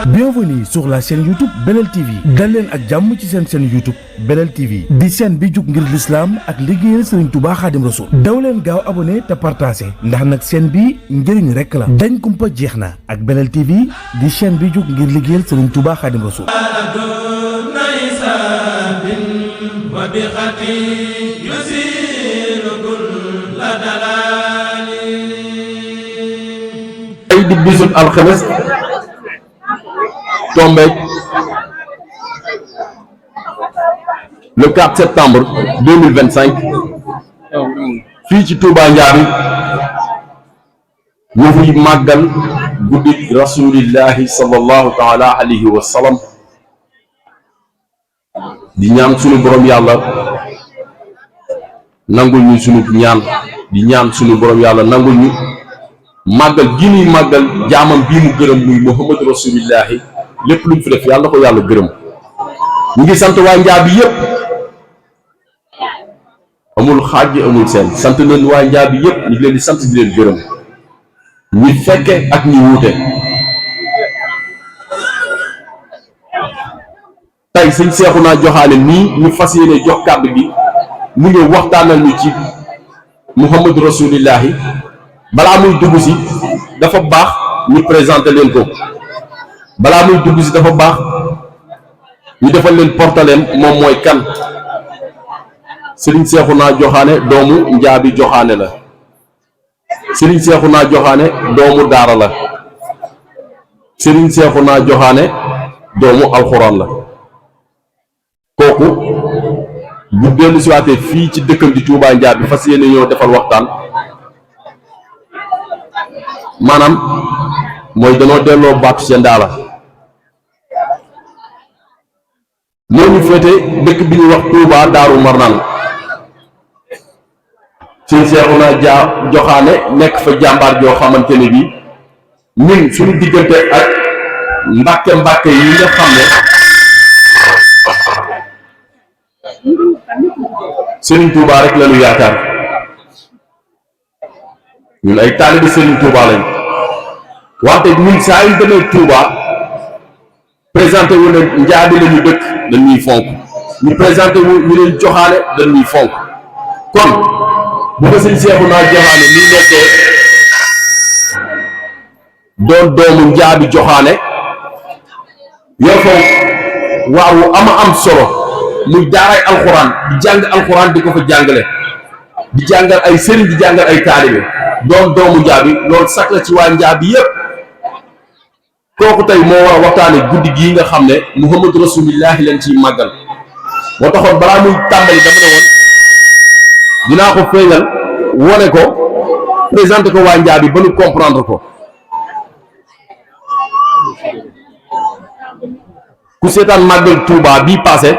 Bienvenue sur la chaîne YouTube Belel TV dal leen ak jàmm ci seen chaîne YouTube Belel TV di chaîne bi jug ngir l'islam ak liggéeyal Serigne Touba Khadim Rassoul daw leen gaaw abonné te partagé ndax nag chaîne bi njëriñ rek la dañ kumpa jeex na ak Belel TV di chaîne bi jug ngir liggéeyal Serigne Touba Khadim Rassoul ay di bisub alxames tombé le 4 septembre 2025 fii ci Touba Ndiaby ñu fi màggal guddi rasulillahi sallallahu taala alayhi wa sallam di ñaan sunu borom yàlla nangul ñu sunu ñaan di ñaan sunu borom yàlla nangul ñu màggal gi ñuy màggal jaamam bii mu gërëm muy Muhammad rasulillahi lépp luñ fi def yàlla na ko yàlla gërëm. ñu ngi sant waa Ndiaby yëpp amul xaaj amul seen sant leen waa Ndiaby yëpp ñu ngi leen di sant di leen gërëm ñi fekke ak ñi wuute. tey sëñ Seexuna Joxaane nii ñu fas yéene jox kàddu gi mu ngi waxtaanal ñu ci Muhammad rasulillahi balaa muy dugg si dafa baax ñu présenté leen ko. balaa muy dugg si dafa baax ñu defal leen portaleem moom mooy kan. Serigne Seexuna Joxaane doomu Ndiaby Joxaane la. Serigne Seexuna Joxaane doomu daara la. Serigne Seexuna Joxaane doomu alxuraan la. kooku bu dellu si waatee fii ci dëkkam di Touba Ndiaby fas yéene ñoo defal waxtaan maanaam mooy danoo delloo baatu seen daala moo ñu féete dëkk bi ñuy wax Touba Daaru Marnaan Serigne Seexuna Joxaane nekk fa jàmbaar joo xamante ne bi ñun suñu diggante ak mbàkke yi nga xam ne Serigne Touba rek la ñu yaakaar ñun ay taalibe Serigne Touba lañ wante ñun saa yu demee Touba présenté wu ne Ndiaby la ñu dëkk dañuy fonk ñu présenté wu ñu leen Joxaane dañuy fonk kon bu ko sëñ Seexuna Joxaane ni nekkee doon doomu Ndiaby Joxaane yor fa waaw am solo muy daaray alxuraan di jàng alxuraan di ko fa jàngale di jàngal ay sëriñ di jàngal ay taalibe doon doomu Ndiaby loolu sax la ci waa Ndiaby yépp kooku tey moo war a waxtaane guddi gii nga xam ne Muhammad rasulillahi leen ciy màggal moo taxoon balaa muy tàmbali dama ne woon dinaa ko feeñal wone ko présenté ko waa Ndiaby ba nu comprendre ko ku seetaan màggal Touba bii passé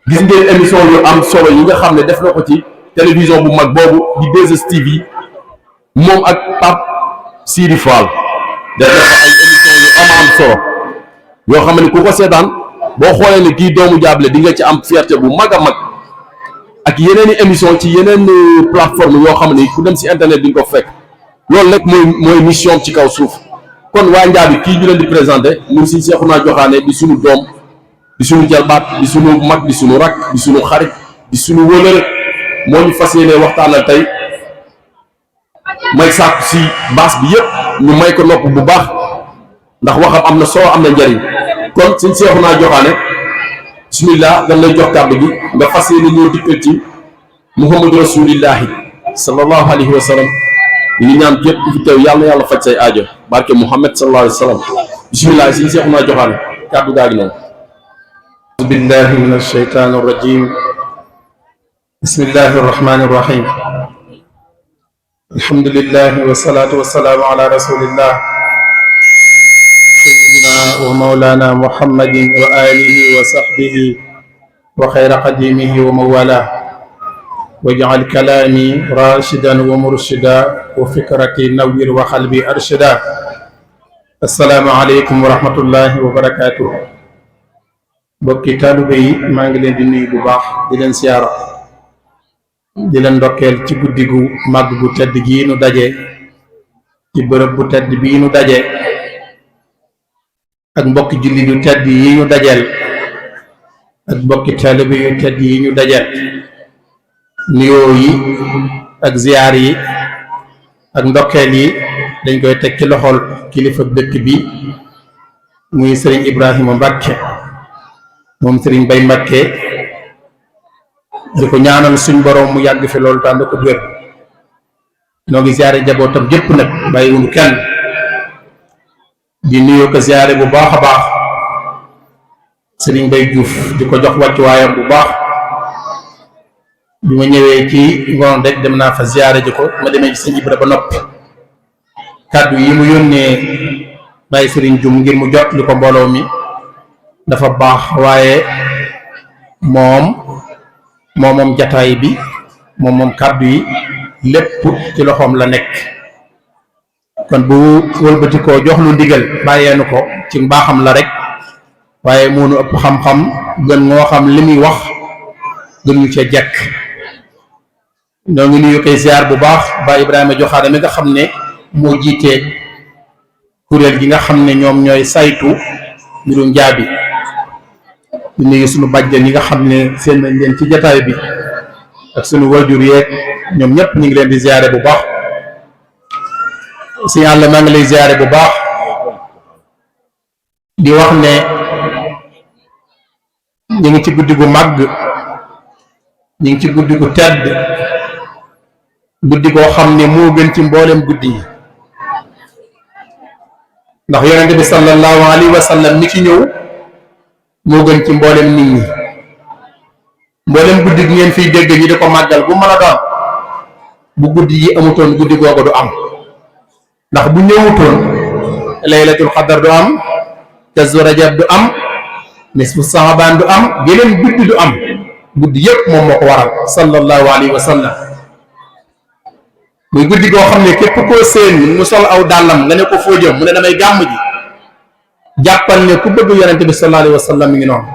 gis ngeen émission yu am solo yi nga xam ne def na ko ci télévision bu mag boobu di 2STV moom ak Pape Sidi Fall def na fa ay émission yu am solo yoo xam ne ku ko seetaan boo xoolee ne kii doomu Ndiaby la di nga ci am fierté bu mag a mag ak yeneen i émission ci yeneen plateforme yoo xam ne ku dem si internet di nga ko fekk loolu rek mooy mission ci kaw suuf kon waa Ndiaby kii ñu leen di présenté muy Serigne Seexuna Joxaane di suñu doom di suñu jalbaat di suñu mag di suñu rak di suñu xarit di suñu wëlëre moo ñu fas yéene waxtaanal tey may sàkku si baas bi yëpp ñu may ko nopp bu baax ndax waxam am na solo am na njariñ kon Serigne Seexuna Joxaane bismillah dañ lay jox kàddu gi nga fas yéene ñoo dikkal ci Muhammadu rasulillahi sallallahu alayhi wa sallam ñu ngi ñaan képp ku fi teew yàlla na yàlla faj say aajo barke Muhammad sallallahu alayhi wa sallam bismillah Serigne Seexuna Joxaane kàddu gaa gi noonu أعوذ بالله من الشيطان الرجيم بسم الله الرحمن الرحيم الحمد لله والصلاة والسلام على رسول الله سيدنا ومولانا محمد وآله وصحبه وخير قديمه وموالاه واجعل كلامي راشدا ومرشدا وفكرتي نوّر وقلبي أرشدا السلام عليكم ورحمة الله وبركاته bokki taalibe yi maa ngi leen di nuyu bu baax di leen siyaara di leen ndokkeel ci guddi gu màgg gu tedd gii nu daje ci bërëb bu tedd bii nu daje ak mbokki julli yu tedd yi ñu dajeel ak mbokki taalibe yu tedd yi ñu dajeel nuyoo yi ak ziyaar yi ak ndokkeel yi dañ koy teg ci loxol kilifa dëkk bi muy sëriñ Ibrahima Mbàkke moom sëriñ Bay Mbàkke di ko ñaanal suñ boroom mu yàgg fi loolu tànd ko wér noo ngi ziyaare jabootam jëpp nag bàyyiwuñu kenn di nuyoo ko ziyaare bu baax a baax sëriñ Bay Juuf di ko jox wàccuwaayam bu baax bi ma ñëwee ci ngoon rek dem naa fa ziyaare ji ko ma demee ci sëñ Ibra ba noppi kàddu yi mu yónnee bàyyi sëriñ Jum ngir mu jot li ko mbooloo mi dafa baax waaye moom jataay bi moom kàddu yi lépp ci loxoom la nekk kon bu wëlbatikoo jox lu ndigal bàyyeenu ko ci mbaaxam la rek waaye moo nu ëpp xam-xam gën ngoo xam li muy wax gën ñu ca jekk ñoo ngi nuyu koy ziar bu baax Baay Ibrahima Joxaane mi nga xam ne moo jiitee kuréel gi nga xam ne ñoom ñooy saytu mbirum njaabi di nuyu suñu bàjjen yi nga xam ne seen nañ leen ci jataay bi ak suñu wajur yeeg ñoom ñëpp ñu ngi leen di ziare bu baax si yàlla maa ngi lay ziare bu baax di wax ne ñu ngi ci guddi gu màgg ñu ngi ci guddi gu tedd guddi goo xam ne moo gën ci mboolem guddi yi ndax yonente bi sallallahu alayhi wa sallam mi ci ñëw moo gën ci mboolem nit ñi mboolem guddi gi ngeen fiy dégg ñi di ko màggal bu mën a doon bu guddi yi amutoon guddi googu du am ndax bu ñëwutoon laylatul xadar du am kazu rajab du am nisfu saabaan du am geneen guddi du am guddi yépp moom moo ko waral sallallahu alayhi wa sallam muy guddi goo xam ne képp koo seen mu sol aw dàllam nga ne ko foo jëm mu ne damay gàmm ji jàppal ne ku bëgg yonente bi sallallahu alayhi wa sallam mi ngi noonu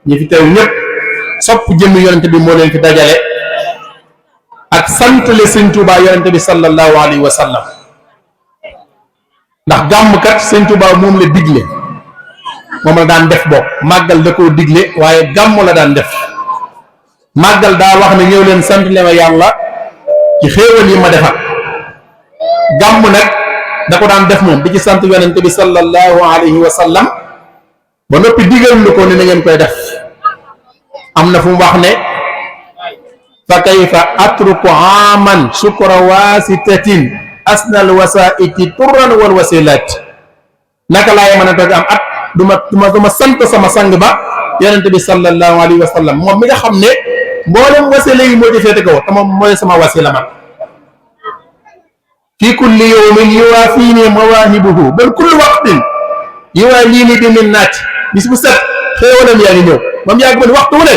ñi fi teew ñëpp sopp jëmmi yonente bi moo leen fi dajale ak santale sëñ Tuubaa yonente bi sallallahu alayhi wa sallam ndax gàmmkat sëñ Tuubaa moom la digle moom la daan def bopp màggal da koo digle waaye gàmm la daan def màggal daa wax ne ñëw leen sant le ma yàlla ci xéewal yi ma defal gàmm nag da ko daan def moom di ci sant yonente bi sallallahu alayhi wa sallam ba noppi digal lu ko ne na ngeen koy def am na fu mu wax ne fa kayfa atruku aman sukra wasitatin asnal wasaiti turran wal wasilat naka laay mën a toog am at du ma sant sama sang ba yonente bi sallallahu alayhi wa sallam moom mi nga xam ne mboolem wasila yi moo ci féete kaw te moom mooy sama wasila man fi kulli yawmin yuwaafini mawaahibuhu bal kulli waqtin yuwaalini bi minnaati bis bu set xéewalam yaa ngi ñëw moom yàgg ba ni waxtu wu ne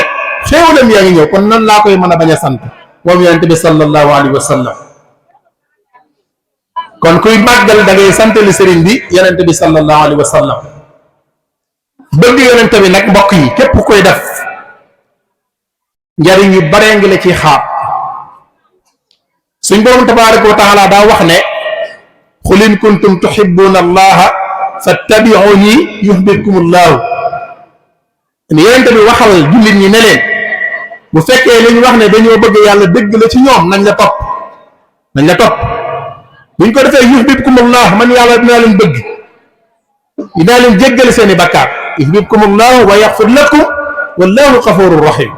xéewalam yaa ngi ñëw kon nan laa koy mën a bañ a sant moom yonente bi sallallahu alayhi wa sallam kon kuy màggal da ngay santali sëriñ bi yonente bi sallallahu alayhi wa sallam bëgg yonente bi nag mbokk yi képp koy def njariñ yu baree ngi la ciy xaar suñ borom tabaraka wa taala daa wax ne qul in kuntum tuhibbuna allaha fattabi'uni yuhbibkum allahu yonente bi waxal jullit ñi ne leen bu fekkee li ñu wax ne dañoo bëgg yàlla dëgg la ci ñoom nañ la topp buñ ko defee yuhbibkum allah man yàlla dinaa leen bëgg dinaa leen jéggal seeni bakkaar yuhbibkum allah wa yaxfir lakum wallahu xafurur rahim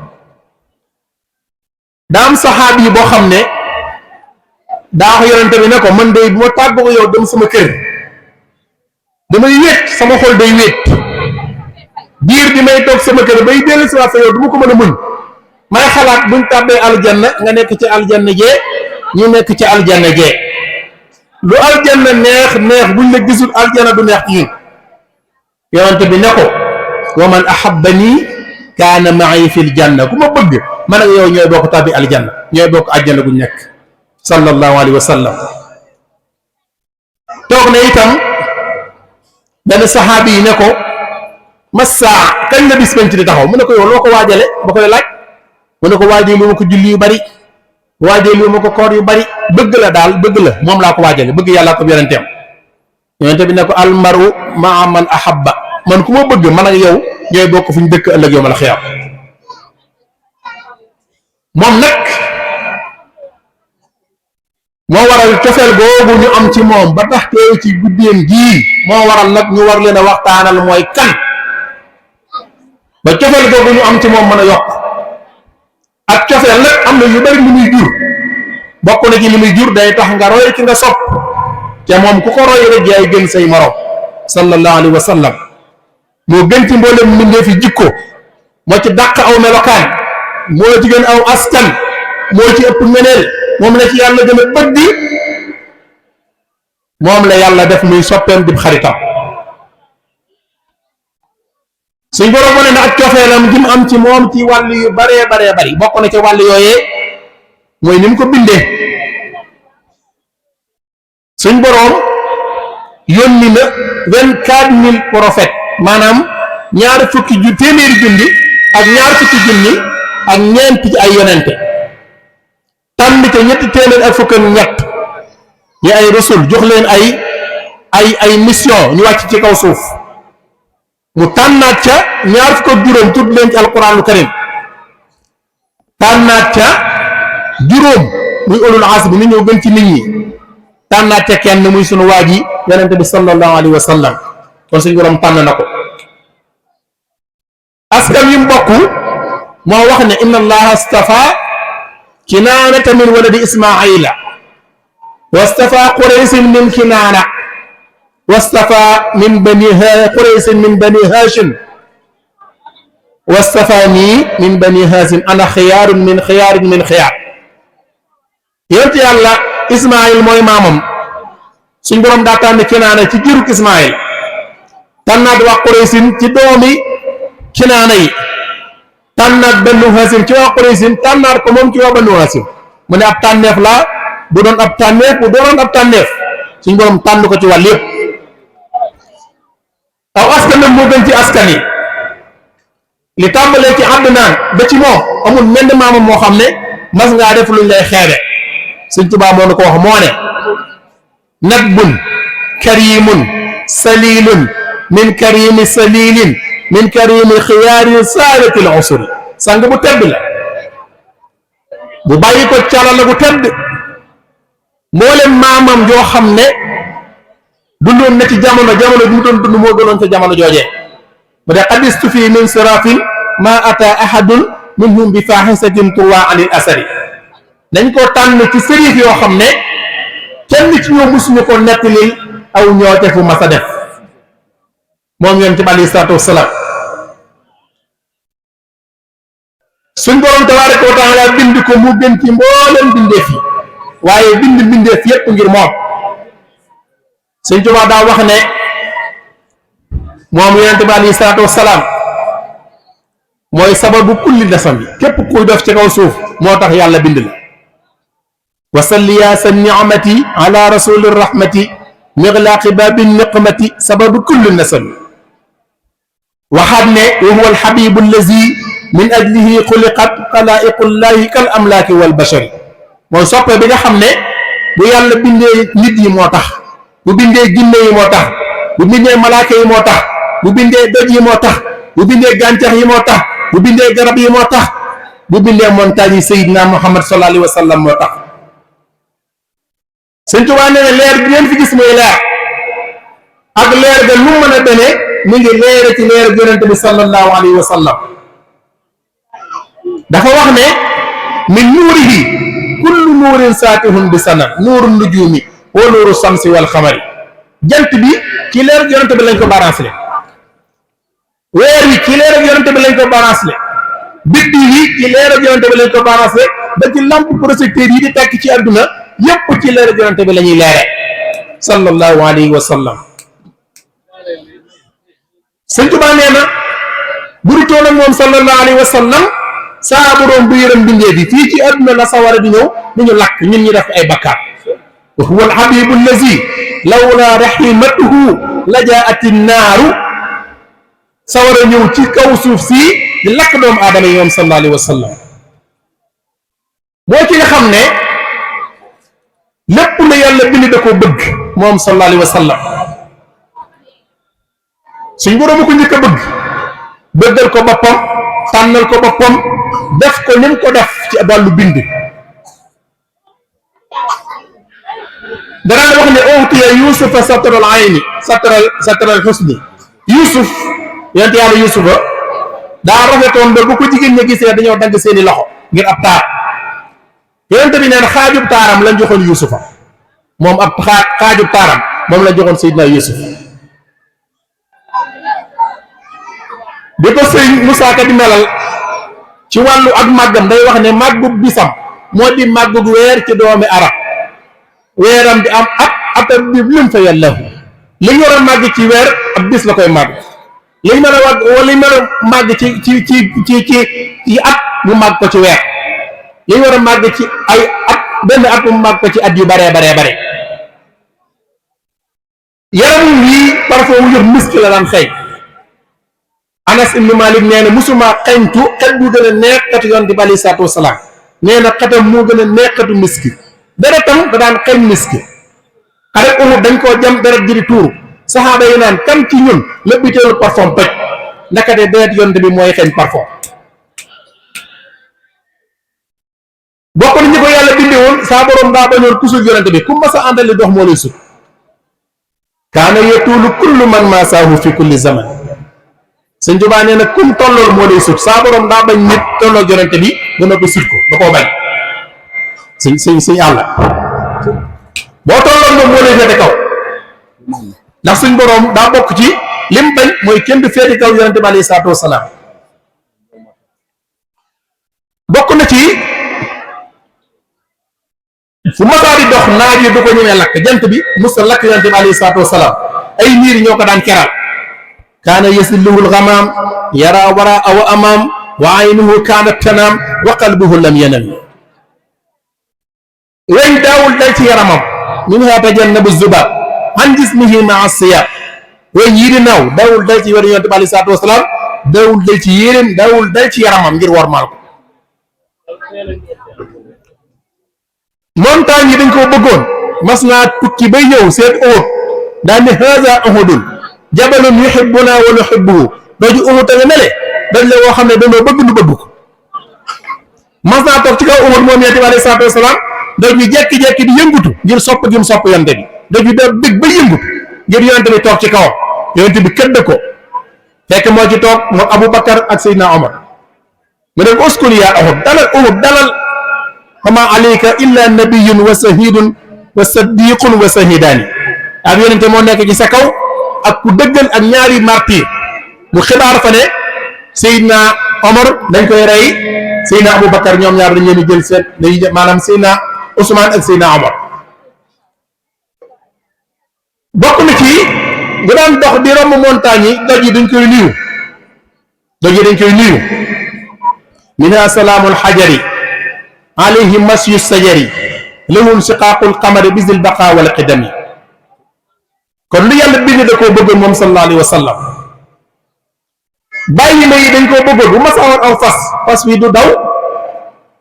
daa am saxaabi yi boo xam ne daa wax yonente bi ne ko man de bu ma tàggoo yow dem sama kër damay wéet sama xol day wéet diir bi may toog sama kër bay dellu si waat fa yow du ma ko mën a muñ may xalaat buñ tàbbee aljanna nga nekk ci aljanna jee ñu nekk ci aljanna jee lu aljanna neex buñ la gisul aljanna du neex ci ñun yonente bi ne ko wa man ahabbani kaana ma'i fil janna ku ma bëgg man ak yow ñooy bokk tàbbi aljanna ñooy bokk aljanna guñ nekk sallallahu alayhi wa sallam toog na itam benn saxaabi yi ne ko massaa kañ la bis penc di taxaw mu ne ko yow loo ko waajale ba koy laaj mu ne ko waajee lu ma ko julli yu bari waajee lu ma ko koor yu bari bëgg la daal bëgg la moom laa ko waajale bëgg yàllaa ko yonenteem yonente bi ne ko almaru maa man ahabba man ku ma bëgg man ak yow ñooy bokk fu ñu dëkk ëllëg yow ma la xiyaam moom nag moo waral cofeel googu ñu am ci moom ba tax teew ci guddeem gii moo waral nag ñu war leen a waxtaanal mooy kan ba cofeel googu ñu am ci moom mën a yokk ak cofeel nag am na yu bari lu muy jur bokk na ci li muy jur day tax nga roy ki nga sopp te moom ku ko roy rek yaay gën say morom sallallahu alayhi wa sallam moo gën ci mboolem mbindee fi jikko moo ci dàq aw melokaan moo ci gën aw askan moo ci ëpp ngeneel moom la ci yàlla gën a bëgg moom la yàlla def muy soppeem di xaritam suñ borom wane na ak cofeelam gi mu am ci moom ci wàll yu baree bari bokk na ci wàll yooyee mooy ni mu ko bindee suñ borom yónni na 24000 prophètes maanaam ñaar fukki téeméeri junni ak ñaar fukki junni ak ñeent ci ay yonente tànn ca ñetti téeméer ak fukk ak ñett ñi ay rasul jox leen ay mission ñu wàcc ci kaw suuf mu tànnaat ca ñaar fukk ak juróom tudd leen ci alquranul karim tànnaat ca juróom muy ulul azmi ni ñëw gën ci nit ñi tànnaat ca kenn muy sunu waa ji yonente bi sallallahu alayhi wa sallam kon suñu borom tànn na ko askan yi mbokk moo wax ne inna allaha astafa kinaanata min waladi ismaila wastafa quraysin min kinaana wastafa min bani quraysin min bani hashim wastafani min bani hashim ana xiyaarun min xiyaar yonent yàlla ismail mooy maamam suñ borom daa tànn kinaana ci jiruk ismail tànnaat waa quraysin ci doomi kinaana yi tànnaat banu hashim ci waa quraysin tànnaat ko moom ci waa banu hashim mu ne ab tànneef la bu doon ab tànneef bu doonoon ab tànneef suñ borom tànn ko ci wàll yëpp aw askan nag moo gën ci askan yi li tàmbalee ci Adnaan ba ci moom amul menn maamam moo xam ne mas ngaa def luñ lay xeebe Sëñ Tuubaa moo na ko wax moo ne nadbun karimun salilun min karimi salilin min karimi xiyaari saadatil usuri sang bu tedd la bu bàyyi ko calala bu tedd mboolem maamam joo xam ne dundoon na ci jamono bi mu doon dund moo gënoon ca jamono joojee bu dee xadistu fii min sirafin ma ata ahadun minhum bi faaxisatin turwa anil asari dañ ko tànn ci sërif yoo xam ne kenn ci ñoo musuñu ko nettalil aw ñoote fu mas a def moom yonent bi alayhi salaatu wasalaam suñ borom tabaaraka wa taala bind ko mu gën ci mboolem bindeef yi waaye bind bindeef yépp ngir moom Sëñ Tuubaa daa wax ne moom yonent bi alayhi salaatu wasalaam mooy sababu kulli nasam bi képp kuy def ci kaw suuf moo tax yàlla bind la wasalli yaa sa nicmati ala rasuli rahmati miglaaqi baabi niqmati sababu kulli nasam bi waxaat ne wa huwa alxabibu allazi min ajlihi xuliqat xalaa'iqullahi kal amlaaki wal bashari mooy soppe bi nga xam ne bu yàlla bindee nit yi moo tax bu bindee jinne yi moo tax bu bindee malaaka yi moo tax bu bindee doj yi moo tax bu bindee gàncax yi moo tax bu bindee garab yi moo tax bu bindee montagne yi Seydina Muhammad sallallahu alayhi wa sallam moo tax Sëñ Tuubaa nee na leer bi ngeen fi gis muy leer ak leer ga lu mën a demee mi ngi leere ci leer yonent bi sallallahu alayhi wa sallam dafa wax ne min nuurihi kullu nuurin saatihun bi sana nuuru nujumi wa nuuru samsi wal xamari jant bi ci leer yonent bi lañ ko balancé weer wi ci leer yonent bi lañ ko balancé biddi yi ci leer yonent bi lañ ko balancé ba ci lampe projecteur yi di tekk ci àdduna yépp ci leer yonent bi la ñuy leere sallallahu alayhi wa sallam Sëñ Tuubaa nee na burutoon ak moom sallallahu alayhi wa sallam saa boroom bu yërëm bindee bi fii ci àdduna la sawara di ñëw di ñu lakk ñun ñi def ay bakkaar wa huwa alhabibu allazi lawla rahimatuhu la jaati naaru sawara ñëw ci kaw suuf si di lakk doomu aadama yi moom sallallahu alayhi wa sallam moo ci nga xam ne lépp lu yàlla bind da ko bëgg moom sallallahu alayhi wa sallam suñ borom ko njëkk a bëggal ko boppam tànnal ko boppam def ko ni mu ko def ci wàllu bind. danaa wax ne utiya yusufa satral ayni satral xusni. Yusuf yonent yàlla Yusufa daa rafetoon ba bu ko jigéen ñi gisee dañoo dagg seeni loxo ngir ab taar yonent bi neen xaajub taaram lañ joxoon Yusufa moom ab xaajub taaram moom lañ joxoon Seydina Yusuf. bi ko sëñ Moussa Ka di melal ci wàllu ak màggam day wax ne màggub bisam moo di màggug weer ci doomi arab weeram di am atam bi lim fa yàllahu li ñu war a màgg ci weer ab bis la koy màgg li mën a wàgg wala li mën a màgg ci at mu màgg ko ci weer li ñu war a màgg ci ay at benn at mu màgg ko ci at yu bare yaram wii parfois mu jox miski la daan xëy. Anas ibnu Malik nee na musuma xeñtu xet bu gën a neex xetu yoon di bi alayhi salaatu wasalaam nee na xetam moo gën a neex xetu miski dara tam da daan xeñ miski xare Uhud dañ koo jam deret ji di tuuru saxaaba yi naan kan ci ñun la biteelu parfum pëj ndakate deret yonte bi mooy xeeñ parfum. bokk na ñi ko yàlla bindewoon saa borom daa bañoon kusul yonente bi ku mas a àndali dox moo lay sut kaana yetuulu kullu man maasaahu fi kulli zaman. sëñ Tuubaa nee na kum tollool moo lay sut saa borom daa bañ nit tollool yonente bi ba noppi sut ko da koo bañ sëñ àlla boo tollool moom moo lay féete kaw ndax suñ borom daa bokk ci lim bañ mooy kenn du féete kaw yonente bi alayhi salaatu wasalaam. bokk na ci fu masaa di dox naaj yi du ko ñemee lakk jant bi musa lakk yonente bi alayhi salaatu wasalaam ay niir ñoo ko daan keral. kaana yasilluhu lgamaam yara waraa wa amaam wa aynuhu kaanat tanaam wa qalbuhu lam yanam. weñ daawul dal ci yaramam minhaa tajannabu zubaab an jismihi maa siyaab weñ yii di naaw daawul dal ci wetu yonent bi aleyhi salaatu wasalaam daawul dal ci yéreem daawul dal ci yaramam ngir wormaal ko. montagne yi dañ koo bëggoon mas naa tukki bay ñëw seet Uhud daan ne haazaa Uhudun jabalun yuhibbunaa wa nuhibbuhu dooju Uhud nga mele dañ la woo xam ne dañoo bëgg nu bëgg ko. mas naa toog ci kaw Uhud moom yonent bi alayhi salaatu wasalaam doj bi jekki-jekki di yëngutu ngir sopp gi mu sopp yonent bi doj bi da bëgg ba yëngutu ngir yonent bi toog ci kawam yonent bi këdd ko fekk moo ci toog moom Abu Bakar ak Seydina Omar mu ne ko uskun yaa Uhud dalal Uhud dalal fama alayka illa nabiyyun wa shahidun wa saddiqun wa shahidaani ak yonent moo nekk ci sa kaw ak ku dëggal ak ñaari martyr mu xibaar fa ne Seydina Omar dañ koy rey Seydina Abu Bakar ñoom ñaar dañ leen di jël seen dañuy maanaam Seydina Ousmane ak Seydina Omar. bokk na ci bu daan dox di romb montagne yi doj yi dañ koy nuyu doj yi dañ koy nuyu minha salaamul xajari alayhi masyu sajari lahum siqaaqul qamari bisil baqa wal qidami. kon lu yàlla bind da koo bëggoon moom sallallahu alayhi wa sallam. bàyyi ma yi dañ koo bëggoon bu ma sawoon aw fas wi du daw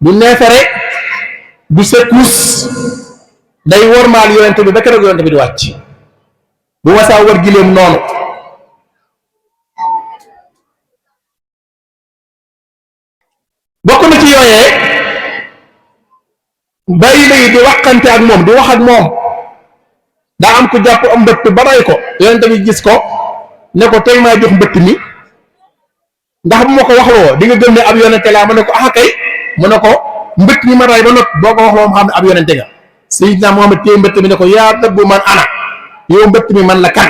du neefere du sekkuus day wormaal yonent bi ba keroog yonent bi di wàcc bu ma saa war gileem noonu. bokk na ci yooyee bàyyi ma yi di waxante ak moom di wax ak moom daa am ku jàpp am mbëtt ba rey ko yonent bi gis ko ne ko tey maa jox mbëtt mi ndax bu ma ko waxloo di nga gëm ne ab yonente laa ma ne ko ah kay mu ne ko mbëtt mi ma ray ba not boo ko waxloo ma xam ne ab yonente nga. Seydina Muhammad téye mbëtt mi ne ko yaa dëbbu man ana yow mbëtt mi man la kan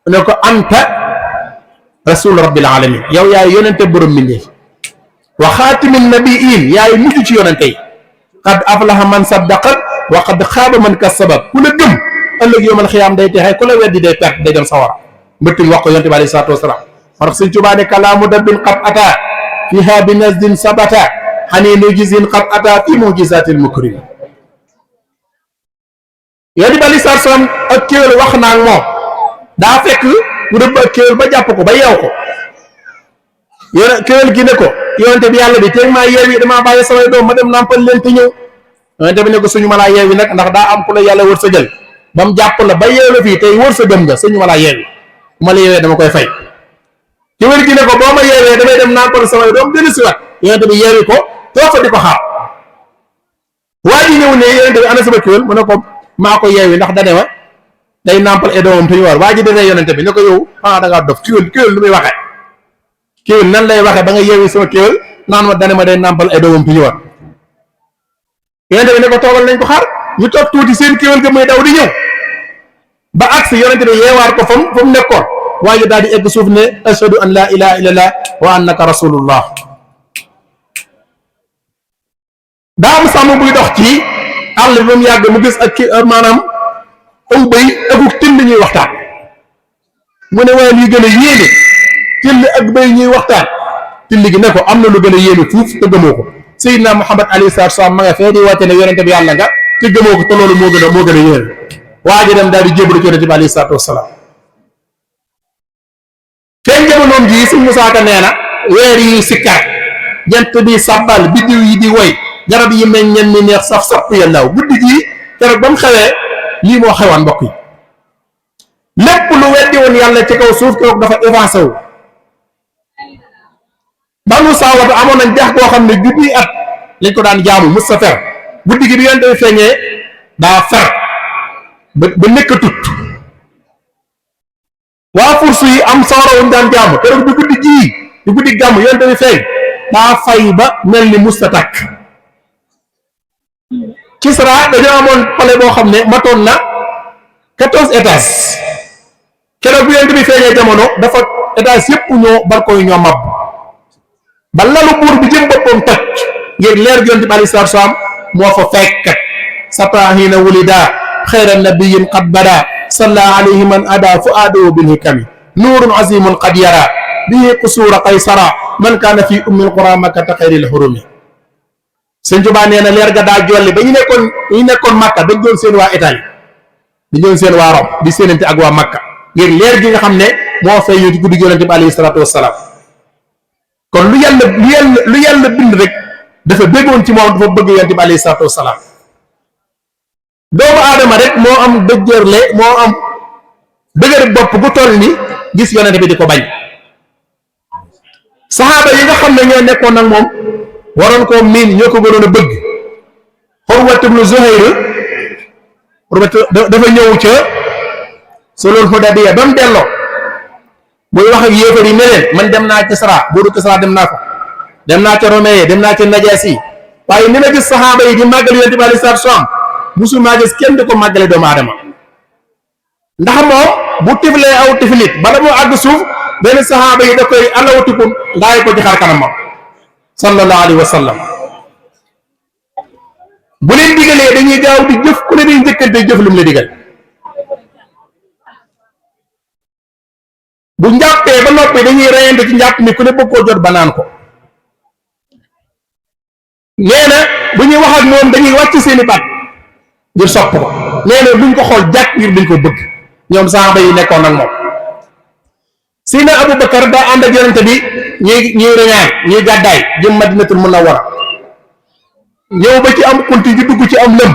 mu ne ko anta rasul rabbil alamin yow yaay yonente borom mbindéef wa xaatimin nabiin yaay mujj ci yonente yi qad aflaha man saddaqat wa qad xaaba man kassaba ku la gëm ëllëg yawmal xiyaam day texe ku la weddi day perte day dem sawara mbëtt mi wax ko yonente bi alayhi salaatu wasalaam. parce que Sëñ Tuubaa ne kalaamu dabbin qad ata fiha bi nazdin sabata xaniinu jisin qad ata fi mujizatil mukrim. yonent bi alayhi salaatu salaam ak kéwél wax naa ak moom daa fekk mu rëbb ak kéwél ba jàpp ko ba yeew ko kéwél gi ne ko yonent bi yàlla bi tey maa yeewi damaa bàyyi samay doom ma dem nàmpal leen te ñëw yonent bi ne ko suñu ma laa yeewi nag ndax daa am ku la yàlla wërsëgal ba mu jàpp la ba yeew la fii tey wërsëgam nga suñu ma laa yeewi ma la yeewee dama koy fay kéwél gi ne ko boo ma yeewee damay dem nàmpal samay doom dellu si wat yonent bi yeewi ko toog fa di ko xaar waa ji ñëw ne yonent bi ana sama kéwél mu ne ko maa ko yeewi ndax dane ma day nàmpal ay doomam te ñu war waa ji dane yonent bi ne ko yow da ngaa dof kéwél lu muy waxee kéwél nan lay waxee ba nga yeewi sama kéwél naan ma dane ma day nàmpal ay doomam te ñu war yonent bi ne ko toogal nañ ko xaar ñu toog tuuti seen kéwél ga muy daw di ñëw ba agsi yonent bi yeewaat ko fa mu nekkoon waa ji daal di egg suuf ne ashhadu an la ilaha illallah wa annaka rasulullah daa am sàmm buy dox ci àll bi ba mu yàgg mu gis ak maanaam aw bëy akuk till ñuy waxtaan mu ne waaye luy gën a yéene till ak bëy ñuy waxtaan till gi ne ko am na lu gën a yéene fuuf te gëmoo ko Seydina Muhammad alayhi salaatu salaam ma nga fee di wàcce ne yonente bi yàlla nga te gëmoo ko te loolu moo gën a yéene waa ji dem daal di jébbalu ci yonente bi alayhi salaatu wasalaam feeñ jamonoom jii Sëñ Musaa Ka nee na weer yi sikkar jant bi sàbbal biddiw yi di woy garab yi meññeen mi neex saf sapp yàllaaw guddi gii keroog ba mu xewee lii moo xewaan mbokk yi lépp lu weddi woon yàlla ci kaw suuf keroog dafa avancé wu banu saawata amoon nañ dex koo xam ne junniy at lañ ko daan jaamu mus sa fer guddi gi bi yonent bi feeñee daa fer ba nekk tut waa fursu yi am sawara wuñ daan jaamu keroog bi guddi gii di guddi gàmm yonent bi feeñ daa fay ba mel ni mus sa tàkk Kisra dañoo amoon palais boo xam ne matoon na 14 étages keroog bi yonent bi feeñee jamono dafa étages yëpp ñoo balcon yi ñoo mab ba lalu buur bi jëm boppam toj ngir leer yonent bi alayhi salaatu salaam moo fa fekkat satahina wulida xayra nabiyin qad bada salla alayhi man ada fuaadahu bil hikami nuurun azimun qad yara bihi qusuura qaysara man kaana fi ummil qura makkata xayril hurumi Sëñ Tuubaa nee na leer ga daa jolli ba ñu nekkoon Makka dañ doon seen waa Italie dañ doon seen waa Rome di séenante ak waa Makka ngir leer gi nga xam ne moo feeñu ci guddi yonent bi alayhi salaatu wassalaam kon lu yàlla bind rek dafa bëggoon ci moom dafa bëgg yonent bi alayhi salaatu wassalaam doomu aadama rek moo am dëjërle moo am dëgër bopp gu toll ni gis yonent bi di ko bañ saxaaba yi nga xam ne ñoo nekkoon nag moom waroon koo miin ñoo ko gënoon a bëgg Urwatu ibnu Zuhayr dafa ñëw ca sulhul Hudaybiya ba mu delloo muy wax ak yéefar yi ne leen man dem naa Kisra buuru Kisra dem naa ko dem naa ca Romaye dem naa ca Najaasi waaye ni ma gis saxaaba yi di màggal yonent bi alayhi salaatu salaam musuma gis kenn di ko màggale doomu aadama ndax moom bu tiflee aw tiflit bala moo àgg suuf benn saxaaba yi da koy alawatiku ndaay ko ci xar kanam sallallahu alayhi wa sallam bu leen digalee dañuy gaaw di jëf ku ne day njëkkante jëf lu mu la digal bu njàppee ba noppi dañuy reyante ci njàpp mi ku ne bëgg koo jot ba naan ko nee na bu ñuy wax ak moom dañuy wàcc seeni baat ngir sopp ko nee na duñ ko xool jàkk ngir dañ ko bëgg ñoom saxaaba yi nekkoon ak moom Sina Abubakar daa ànd ak yonente bi ñuy reñaan ñuy gàddaay jëm Madinatul Munawwara ñëw ba ci am xunti ji dugg ci am lëm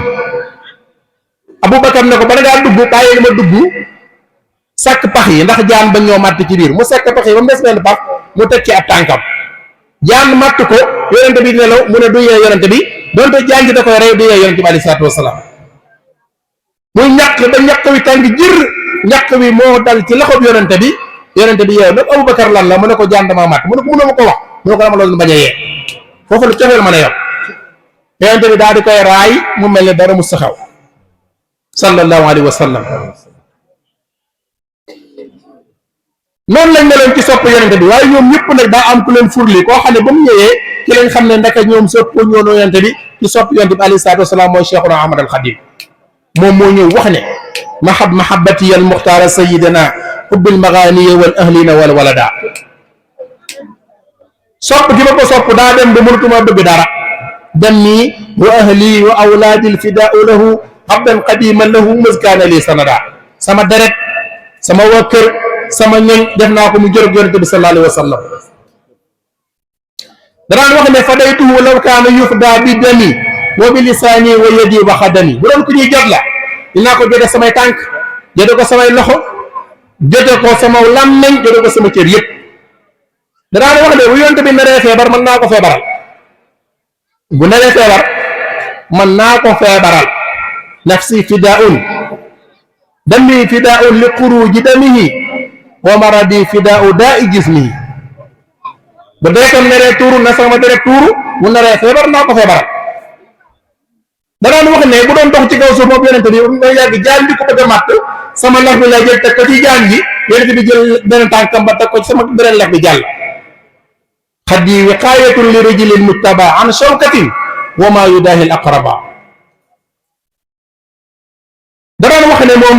Abubakar ne ko ba ngaa dugg bàyyi ma dugg sàkk pax yi ndax jaan ba ñoo màtt ci biir mu sàkk pax yi ba mu des benn pax mu teg ci ab tànkam jaan màtt ko yonente bi nelaw mu ne du yee yonente bi donte jaan ji da koy rey du yee yonente bi alayhi salaatu wasalaam muy ñàq ba ñàq wi tàng jër ñàq wi moo dal ci loxob yonente bi yeew nag Abubakar lan la mu ne ko jaan dama màtt mu ne ko mënoo ma ko wax mu ne ko dama loolu bañ a yee foofu lu cofeel mën a yor yonente bi daal di koy raay mu mel ne dara mu saxaw sallallahu alayhi wa sallam noonu lañ meloon ci sopp yonente bi waaye ñoom ñëpp nag daa am ku leen furli koo xam ne ba mu ñëwee ci lañ xam ne ndaka ñoom soppoo ñoonoo yonente bi ci sopp yonente bi alayhi salaatu wasalaam mooy Cheikhuna Ahmad al Khadim moom moo ñëw wax ne mahabbati al muxtaara sayidina xubbil maganiya wal ahlina wal walada sopp gi ma ko sopp daa dem ba mënutuma bëgg dara dem nii wa ahli wa awlaadil fidaau lahu abdan qadiman lahu maskaana li sanada sama deret sama waa kër sama ñoñ def naa ko mu jërëg yonente bi sallallahu alayhi wa sallam danaan wax ne fadaytuhu law kaana yufda bi dami wa bi lisaani wa yadi wa xadami bu doon ku ñuy jot la dinaa ko jode samay tànk jode ko samay loxo jote ko sama làmmeñ jote ko sama cër yëpp danaa wax ne bu yonent bi naree feebar mën naa ko feebaral bu naree feebar mën naa ko feebaral nafsi fidaun dami fidaun li xuruji damihi wa maradi fidau daa i jismihi bu deretam naree tuuru na sama deret tuuru bu naree feebar naa ko feebaral danaan wax ne bu doon dox ci kaw suuf moom yonent bi nga yàgg jaan bi ko bëgg a màtt sama lex bi lay jël teg ko ci jaan gi yonent bi jël benn tànkam ba teg ko ci sama beneen lex bi jàll xaddi wiqaayatun li rijlil mujtaba an shawkatin wa ma yudaahi al aqraba danaan wax ne moom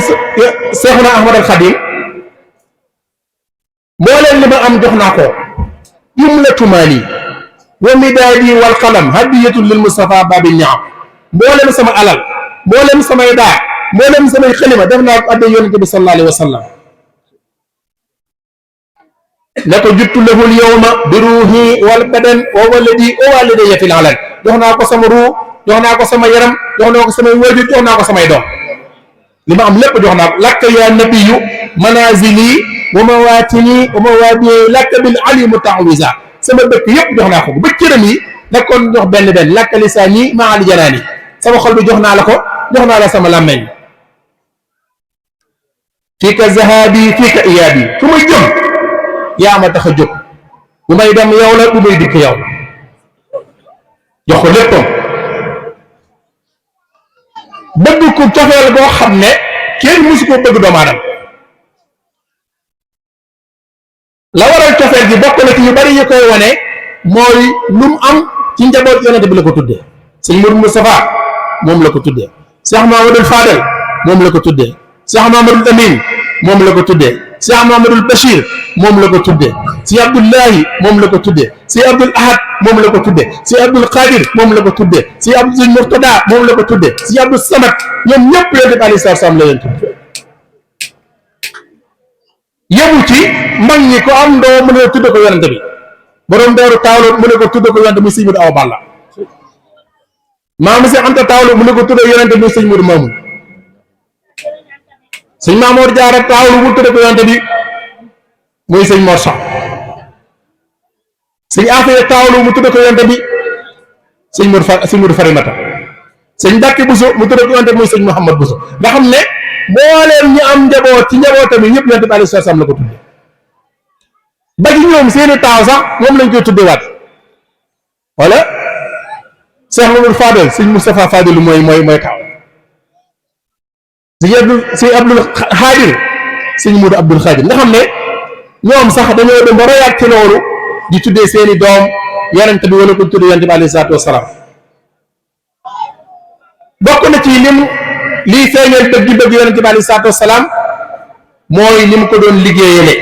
Seexuna Ahmad al Xadim mbooleen li ma am jox naa ko jumlatu maali wa midaadi wal qalam hadiyatun lil Mustafa babi niam mboolem sama alal mboolem samay daa mboolem samay xalima def naa ko adde yonent bi sallallahu alayhi wa sallam ne ko juttu lahul yawma bi ruuhi wal badan wa waladi wa walidayya fil alan jox naa ko sama ruu jox naa ko sama yaram jox naa ko samay wajur jox naa ko samay doom li ma am lépp jox naa ko lakka ya nabiyu manazili wa mawatini wa mawadi lakka bil alimu ta'wiza sama dëkk yëpp jox naa ko ba cëram yi da kon jox benn benn lakka lisaani ma ali janaani sama xol bi jox naa la ko jox naa la sama làmmeñ fii ka zahabi fii ka iyaabi fu may jëm yaa ma tax a jóg bu may dem yow la bu may dikk yow jox ko léppam bëgg ko cofeel boo xam ne kenn musu ko bëgg doomu aadama la waral cofeel gi bokk na ci yu bari yi koy wane mooy lu mu am ci njaboot yonent bi la ko tuddee sëñ Mourou Moustapha moom la ko tuddee Cheikh Mahamadul Fadel moom la ko tuddee Cheikh Mahamadul Amin moom la ko tuddee Cheikh Mahamadul Bachir moom la ko tuddee si Abdullahi moom la ko tuddee si Abdul Ahad moom la ko tuddee si Abdul Qadir moom la ko tuddee si Abdul Murtada moom la ko tuddee si Abdul Samad ñoom ñëpp yonent bi alayhi salaam la leen tuddee yëbu ci mag ñi ko am ndoo mu ne tudde ko yonent bi borom Daaru Taawlo mu ne ko tudde ko yonent bi sëñ Mudu Awa Balla maam si Anta Taawlo mu ne ko tudde yonent bi sëñ Mudu Maamun sëñ Maamoor Jaara Taawlo mu tudde ko yonent bi muy sëñ Mor Sax sëñ Afiya Taawlo mu tudde ko yonent bi sëñ Mudu Farimata sëñ Mbàkke Buso mu tudde ko yonent bi muy sëñ Muhammad Buso nga xam ne mbooleem ñi am njaboot ci njabootam yi ñëpp yonent bi alayhi salaam la ko tudde ba ci ñoom seeni taaw sax moom lañ koy tudde waat wala Cheikh Mamadou Fadel sëñ Moustapha Fadilu mooy taaw sëñ Abdul Xaadir sëñ Mudu Abdul Xaadir nga xam ne ñoom sax dañoo dem ba royaat ci loolu di tuddee seeni doom yonent bi wala ko tudde yonent bi alayhi salaatu wasalaam bokk na ci lii feeñal bëgg yonent bi alayhi salaatu wasalaam mooy ni mu ko doon liggéeyale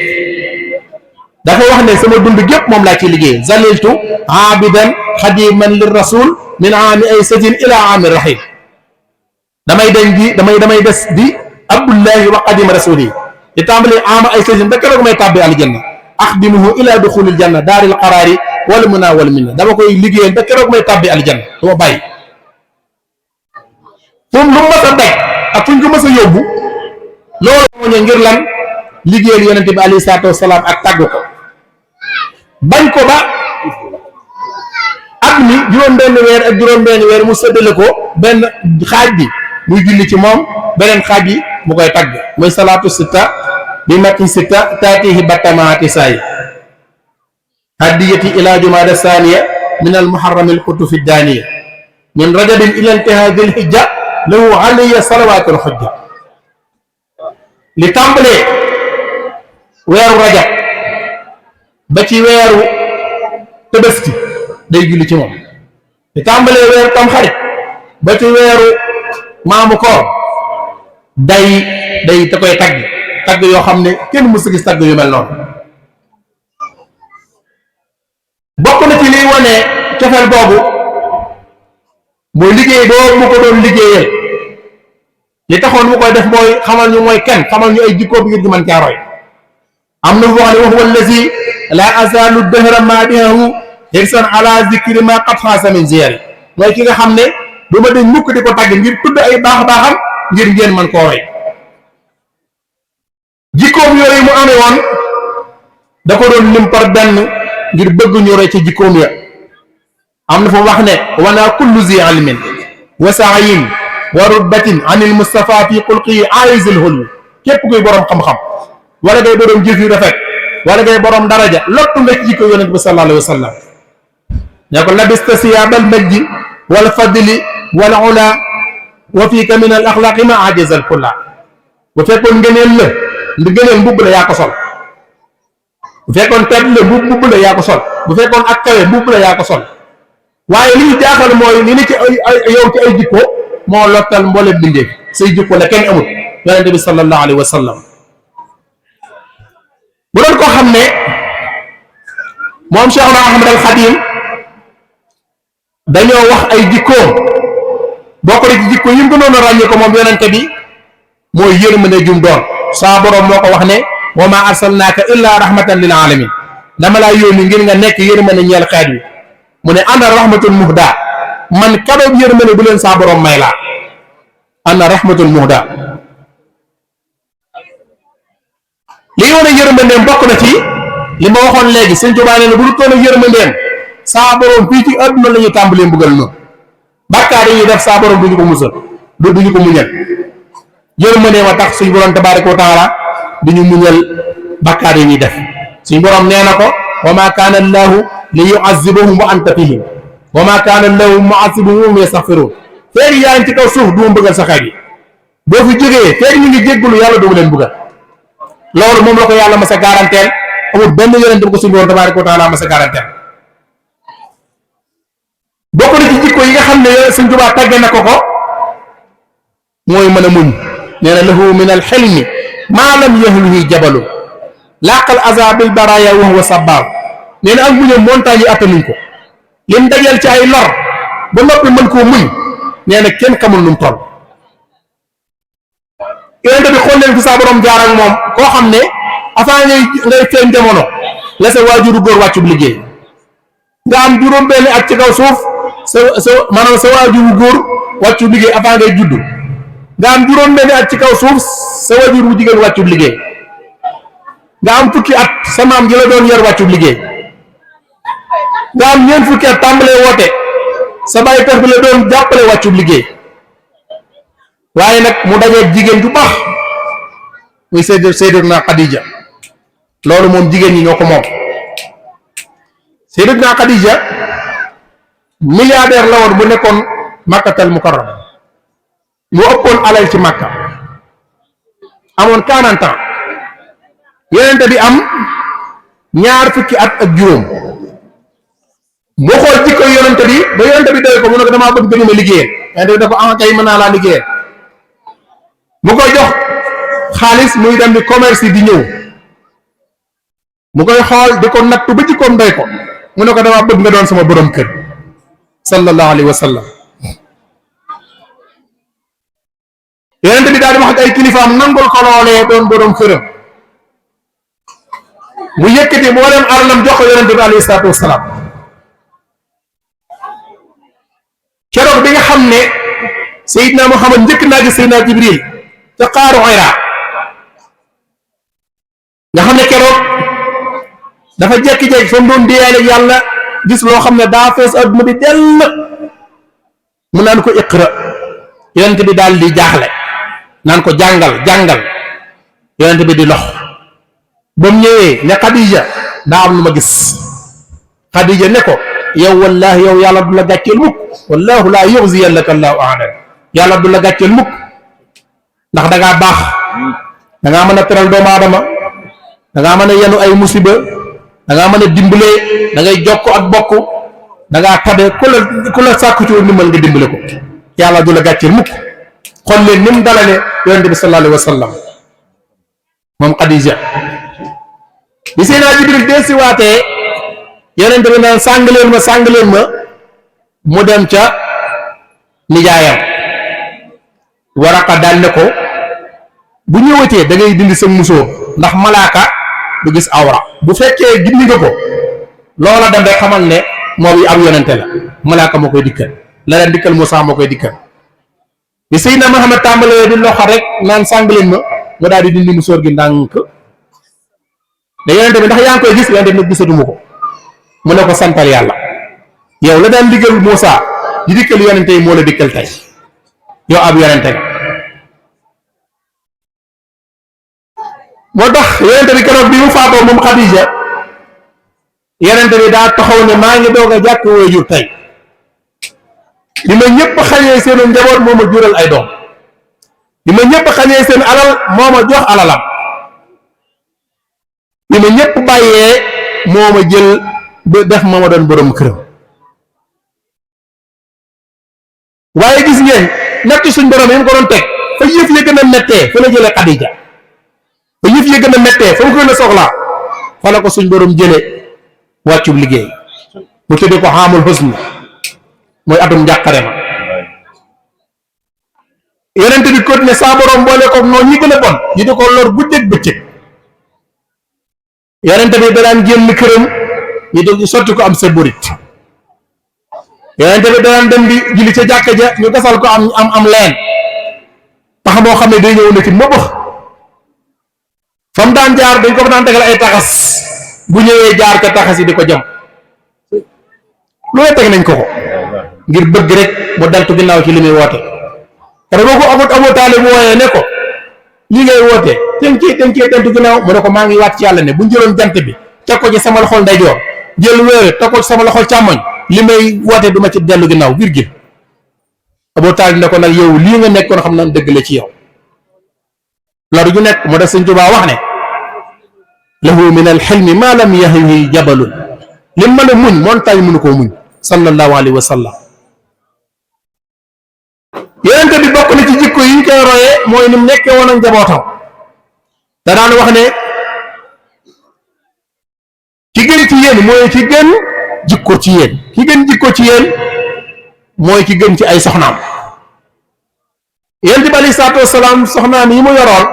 dafa wax ne sama dund gépp moom laa ciy liggéey zaliltu abidan xadiman lir rasul min aami ay satin ila aami rahim damay des di abdullahi wa qadim rasuli di tàmbali aama ay satin ba keroog may tàbbi aljanna axdimuhu ila duxulil janna daaril qaraari wal muna wal minna dama koy liggéeyal ba keroog may tàbbi aljanna du ma bàyyi fu mu mës a daj ak fu ñu ko mës a yóbbu loolu moo ñu ngir lan liggéeyal yonente bi alayhi salaatu wasalaam ak tàgg ko bañ ko ba at mi juróom-benn weer ak juróom-benn weer mu séddale ko benn xaaj bi muy julli ci moom beneen xaaj bi mu koy tàgg muy salaatu sitta bi mati sitta taatihi battamaati saayi hadiyati ila jumaada saaniya min al muharram al kutu fi daaniya min rajabin ila intihaa dil hijja lahu alayya salawaatul xujja li tàmbalee weeru rajab ba ci weeru tabaski day julli ci moom li tàmbalee weeru tamxarit ba ci weeru maamu koor day da koy tagg yoo xam ne kenn mësu gis tagg yu mel noonu bokk na ci liy wane cofeel boobu mooy liggéey boobu mu ko doon liggéeyal li taxoon mu koy def mooy xamal ñu mooy kenn xamal ñu ay jikkoom ngir ñu mën caa roy am na wax ne wax wallazi la azalu dëhra maadihahu hirsan ala zikri ma qad xaasa min ziyari mooy ki nga xam ne du ma dañ mukk di ko tàgg ngir tudd ay baax baaxam ngir ngeen mën koo roy jikkoom yooyu mu amee woon da ko doon lim par benn ngir bëgg ñu roy ci jikkoom ya. am na fa wax ne wana kullu zi ilmin wa sa'yin wa rutbatin anil mustafa fi xulqi aizil hulmi képp kuy borom xam-xam wala ngay borom jëf yu rafet wala ngay borom daraja lottu nga ci jikko yonent bi sallallahu alayhi wa sallam ne ko labista siyaabal majdi wal fadli wal ula wa fiika min al axlaqi ma ajazal kulla bu fekkoon ngëneel la ngëneel mbubb la yaa ko sol bu fekkoon tedd la mbubb la yaa ko sol bu fekkoon ak kawe mbubb la yaa ko sol waaye li ñu jaaxal mooy li ni ci yow ci ay jikko moo lottal mboolem bindéef say jikko la kenn amul yonente bi sallallahu alayhi wa sallam bu doon koo xam ne moom Cheikhna Ahmad al Khadim dañoo wax ay jikkoom bokk na ci jikko yi mu gënoon a ràññee ko moom yonente bi mooy yërmande jum doon saa borom moo ko wax ne wa ma arsalnaaka illa rahmatan lil alamin dama laa yónni ngir nga nekk yërmande ñeel xeet wi mu ne ana rahmatul muhda man kadoog yërmande bu leen saa borom may laa ana rahmatul muhda li yoon a yërmandeem bokk na ci li ma waxoon léegi Sëñ Tuubaa nee na bu dul toon ak yërmandeem saa borom fii ci àdduna la ñuy tàmbalee mbugal noonu bàkkaar yi ñuy def saa borom duñu ko musal duñu ko muñal yërmandeem a tax suñu borom tabaaraka wa taala duñu muñal bàkkaar yi ñuy def suñu borom nee na ko wa ma kaana allahu li yu'azzibahum wa anta fihim wa ma kaana allahu mu'azzibahum wa hum yastaghfiruun feeg yaa ngi ci kaw suuf du ma bëggal sa xeet yi boo fi jógee feeg ñu ngi jéggulu yàlla du ma leen bëggal loolu moom la ko yàlla mas a garanteel amul benn yonent bu ko suñu borom tabaaraka wa taala mas a garanteel bokk na ci jikko yi nga xam ne Sëñ Tuubaa tàgge na ko ko mooy mën a muñ nee na lahu min al xilmi maa lam yahluhi jabalu laqal azabil baraya wa huwa sabbaal nee na ak muñam montagne yi attanuñ ko lim dajal ci ay lor ba noppi mën koo muñ nee na kenn xamul nu mu toll yonente bi xool leen fi saa borom jaar ak moom koo xam ne avant ngay feeñ jamono la sa waajuru góor wàccub liggéey nga am juróom benn at ci kaw suuf maanaam sa waajuru góor wàccub liggéey avant ngay juddu nga am juróom benn at ci kaw suuf sa waajur bu jigéen wàccub liggéey nga am fukki at sa maam ji la doon yor wàccub liggéey nga am ñeent fukki at tàmbalee woote sa bàyyi tax bi la doon jàppale wàccub liggéey waaye nag mu dajeeg jigéen ju baax muy Sayyidatuna Khadija loolu moom jigéen ñi ñoo ko moom Sayyidatuna Khadija milliardaire la woon bu nekkoon Makkatal Mukarram mu ëppoon alal ci Makka amoon 40 ans yonente bi am ñaar fukki at ak juróom mu xool jikko yonente bi ba yonente bi doy ko mu ne ko damaa bëgg nga ma liggéeyal yonente bi dafa am kay mën naa laa liggéeyal mu koy jox xaalis muy dem di commerce yi di ñëw mu koy xool di ko nattu ba jikkoom doy ko mu ne ko damaa bëgg nga doon sama borom kër sallallahu alayhi wa sallam yonente bi daal di wax ak ay kilifaam nangul ko loolee doon borom këram mu yëkkati mboolem alalam jox ko yonente bi alayhi salaatu wasalaam keroog bi nga xam ne Seydina Muhammad njëkk naa gis Seydina Jibril ca xaaru Hira nga xam ne keroog dafa jekki-jekki fa mu doon déyaale yàlla gis loo xam ne daa fees adduna bi dell mu naan ko iqra yonente bi daal di jaaxle naan ko jàngal yonente bi di lox ba mu ñëwee ne Khadija daa am lu ma gis Khadija ne ko yow wallahi yow yàlla du la gàcceel mukk wallahu laa yuxziyannaka allahu ahadan yàlla du la gàcceel mukk ndax da ngaa baax da ngaa mën a teral doomu aadama da ngaa mën a yenu ay musiba da ngaa mën a dimbale da ngay jokk ak bokk da ngaa tabe ku la sàkku ci woon ni mën nga dimbale ko yàlla du la gàcceel mukk xool leen ni mu dalale yonente bi sallallahu alayhi wa sallam moom Khadija bi Seydina Jibril dellusiwaatee yonente bi naan sàng leen ma mu dem ca nijaayam Waraqa daal ne ko bu ñëwatee da ngay dindi sa musóor ndax malaaka du gis awra bu fekkee gindi nga ko loola dem rek xamal ne moom yi ab yonente la malaaka moo koy dikkal la leen dikkal Muusaa moo koy dikkal bi Seydina Muhammad tàmbalee di loxo rek naan sàng leen ma mu daal di dindi musóor gi ndànk da yonente bi ndax yaa ngi koy gis yonente bi nag gisatuma ko mu ne ko santal yàlla yow la daan digal Moussa di dikkal yonente yi moo la dikkal tey yow ab yonente nga moo tax yonente bi keroog bi mu faatoo moom Xadija yonente bi daa taxaw ne maa ngi doog a jàkk waajur tey li ma ñëpp xañee seen njaboot moo ma jural ay doom li ma ñëpp xañee seen alal moo ma jox alalam li ma ñëpp bàyyee moo ma jël ba def ma doon borom këram waaye gis ngeen natt suñ borom yi mu ko doon teg fa yëf ya gën a mettee fa la jëlee Xadija fa yëf ya gën a mettee fa mu gën a soxlaa fa la ko suñ borom jëlee wàccub liggéey mu tuddee ko xaamul husn mooy atum njàqare ma yonente bi continué saa borom boole ko noonu ñi gën a bon ñi di ko lor guddeeg bëccëg yonente bi danaan génn këram ñi di sotti ko am sa burit yonente bi danaan dem di julli ca jàkka ja ñu gasal ko am leen tax moo xam ne day ñëw na ci mëbëx fa mu daan jaar dañ ko fa daan tegal ay taxas bu ñëwee jaar ca taxas yi di ko jam looy teg nañ ko ngir bëgg rek mu daltu ginnaaw ci li muy woote te boo ko Abu Taalib wooyee ne ko lii ngay woote tenkee daltu ginnaaw mu ne ko maa ngi waat ci yàlla ne bu ñu jëloon jant bi teg ko ci sama loxol ndeyjoor jël wéere teg ko ci sama loxol càmmoñ li may woote du ma ci dellu ginnaaw virgule Abu Taalib ne ko nag yow lii nga nekkoon xam naa dëgg la ci yow loolu ju nekk mu def Sëñ Tuubaa wax ne lahu min alxilmi maa lam yahwi jabalun li mën a muñ montagne mënu koo muñ sallallahu alayhi wa sallam yonente bi bokk na ci jikko yi ñu koy royee mooy ni mu nekkee woon ak njabootam da daan wax ne ki gën ci yéen mooy ki gën jikko ci yéen ki gën jikko ci yéen mooy ki gën ci ay soxnaam yonente bi alayhi salaatu wasalaam soxnaam yi mu yoroon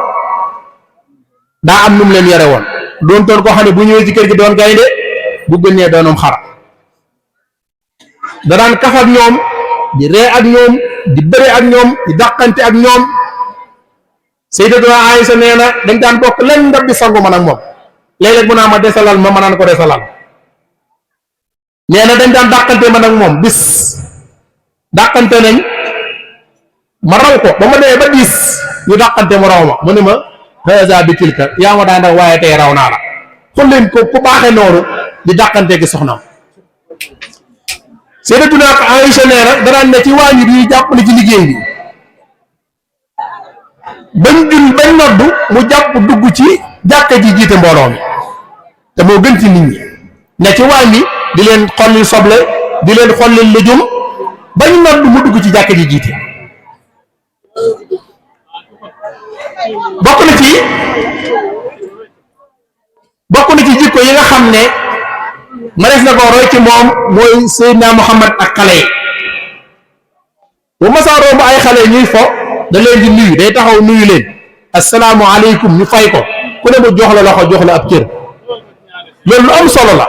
daa am nu mu leen yore woon doon toon koo xam ne bu ñëwee ci kër gi doon gaynde bu gënee doonoom xar da daan kaf ak ñoom di ree ak ñoom di bëre ak ñoom di dàqante ak ñoom Sayyidatuna Aïsa nee na dañ daan bokk leen ndab di sangu man ak moom léeg-léeg bu naa ma desalal ma naan ko desalal nee na dañ daan dàqante man ak moom bis dàqante nañ ma raw ko ba ma demee ba diis ñu dàqante mu raw ma mu ne ma haza bi tilka yaa ma daan def waaye tey raw naa la xool leen ko ku baaxee noonu di dàqante gi soxnaam Sayyidatuna Aïcha nee na danaan ne ci waañu di jàppale ci liggéey bi bañ noddu mu jàpp dugg ci jàkka ji jiite mbooloo mi te moo gën ci nit ñi ne ci waañ bi di leen xolli soble di leen xolli lëjum bañ noddu mu dugg ci jàkka ji jiite bokk na ci jikko yi nga xam ne manees na ko roy ci moom mooy Seydina Muhammad ak xale yi bu masaa romb ay xale ñuy fo da leen di nuyu day taxaw nuyu leen assalaamu aleykum ñu fay ko ku ne mu jox la loxo jox la ab cër loolu lu am solo la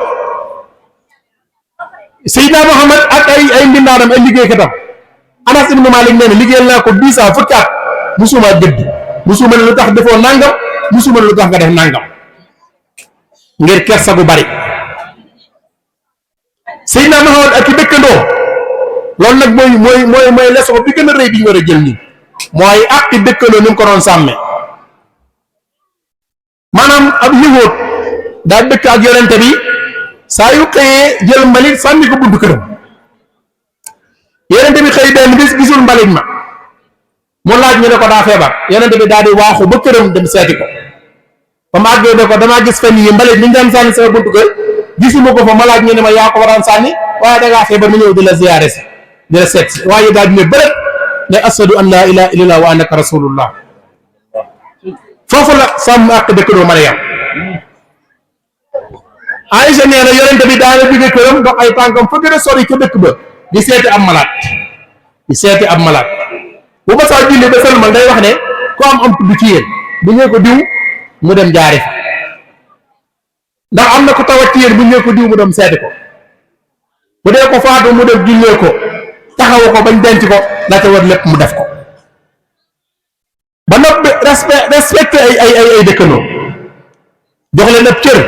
Seydina Muhammad ak ay mbindaanam ay liggéeykatam Anas ibnu Malik nee na liggéeyal naa ko 10 ans fukki at musuma gëdd musuma ne lu tax defoo nangam musuma ne lu tax nga def nangam ngir kersa gu bari Seydina Muhammad ak i dëkkandoo loolu nag mooy leçon bi gën a rëy bi ñu war a jël nii mooy ak i dëkkandoo ni mu ko doon sàmmee maanaam ab yëngoot daa dëkk ak yonente bi saa yu xëyee jël mbalit sànni ko buntu këram yonente bi xëy benn bis gisul mbalit ma mu laaj ñu ne ko daa feebar yonente bi daal di waaxu ba këram dem seeti ko ba mu àggee ne ko damaa gis fan yi mbalit ni ñu daan sànni sama buntu kër gisuma ko fa ma laaj ñu ne ma yaa ko waraan sànni waaye da ngaa feebar mu ñëw di la ziyaare si di la seet si waaye daal di ne bërëb ne ashadu an laa ilaaha illallah wa annaka rasulullah foofu la sàmm ak dëkkandoo Mariam Aïcha nee na yonente bi daana jóge këram dox ay tànkam fa gën a sori ca dëkk ba di seeti ab malaat bu ma saa julli ba sëlmal day wax ne ku am tudd ci yéen bu ñëwee ko diw mu dem jaari fa ndax am na ko tawat ci yéen bu ñëwee ko diw mu dem seeti ko bu dee ko faatu mu dem jullee ko taxawu ko bañ denc ko la ca war lépp mu def ko ba noppi respecté ay dëkkandoo jox leen ab cër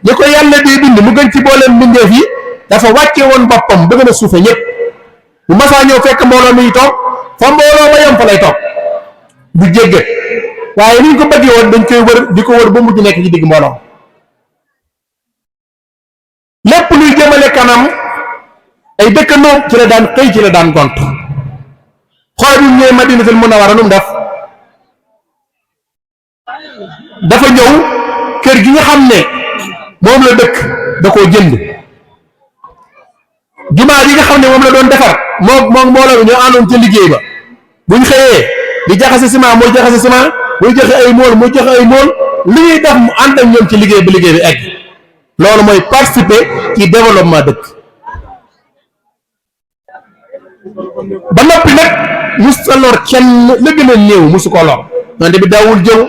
ñi ko yàlla di bind mu gën ci booleem mbindeef yi dafa wàcce woon boppam bëgg na suufe ñëpp bu masaa ñëw fekk mbooloo mi toog fa mbooloo ba yem fa lay toog du jéggat waaye ni ñu ko bëggee woon dañ koy wër di ko wër ba mujj nekk ci digg mbooloo lépp luy jëmale kanam ay dëkkandoom ci la daan xëy ci la daan gont xool bi ñëwee Madinatul Munawwara nu mu def dafa ñëw kër gi nga xam ne moom la dëkk da koo jënd jumaa ji nga xam ne moom la doon defar moom mbooloo bi ñoo àndoon ca liggéey ba buñ xëyee di jaxase ciment mooy jaxase ciment muy joxe ay mool muy joxe ay mool li ñuy def mu ànd ak ñoom ci liggéey ba liggéey bi egg loolu mooy participer ci développement dëkk ba noppi nag mus sa lor kenn la gën a néew musu ko lor yonent bi daawul jëw